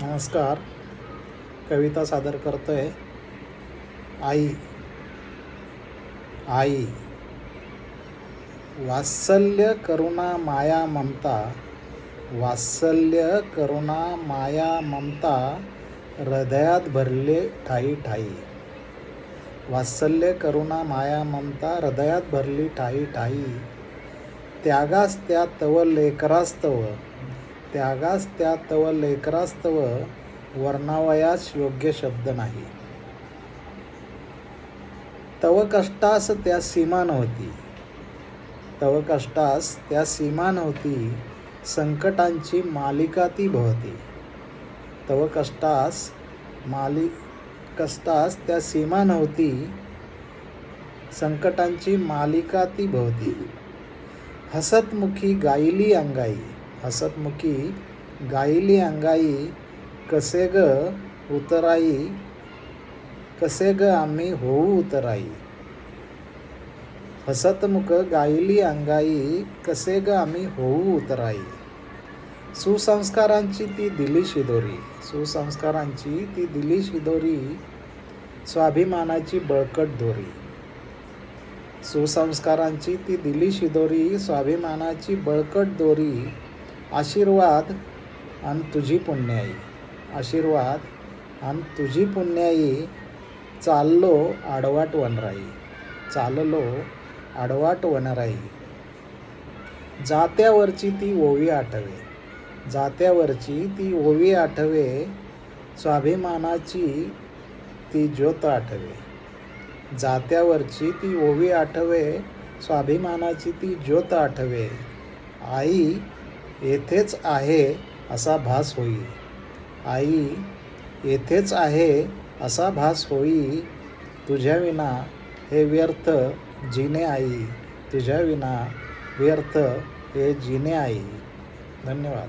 नमस्कार. कविता सादर करतोय. आई. आई. वात्सल्य करुणा माया ममता, वात्सल्य करुणा माया ममता, हृदयात भरले ठाई ठाई. वात्सल्य करुणा माया ममता, हृदयात भरली ठाई ठाई. त्यागास त्या तव लेकरास्तव, त्यागास त्या तव लेकरास्तव, वर्णावयास योग्य शब्द नाही. तव कष्टास त्या सीमा नव्हती, तव कष्टास त्या सीमा नव्हती, संकटांची मालिका ती भोवती. तव कष्टास त्या सीमा नव्हती, संकटांची मालिका ती भोवती. हसतमुखी गायली अंगाई, हसतमुखी गायली अंगाई, कसे ग उतराई, कसे ग आम्ही होऊ उतराई. हसतमुख गायली अंगाई, कसे ग आम्ही होऊ उतराई. सुसंस्कारांची ती दिली शिदोरी, सुसंस्कारांची ती दिली शिदोरी, स्वाभिमानाची बळकट दोरी. सुसंस्कारांची ती दिली शिदोरी, स्वाभिमानाची बळकट दोरी. आशीर्वाद अन तुझी पुण्याई, आशीर्वाद अन तुझी पुण्याई. चाललो आडवाट वनराई, चाललो आडवाट वनराई. जात्यावरची ती ओवी आठवे, जात्यावरची ती ओवी आठवे, स्वाभिमानाची ती ज्योत आठवे. जात्यावरची ती ओवी आठवे, स्वाभिमानाची ती ज्योत आठवे. आई येथेच आहे असा भास होई, आई येथेच आहे असा भास होई. तुझ्या विना हे व्यर्थ जिने आई, तुझ्या विना व्यर्थ हे जिने आई. धन्यवाद.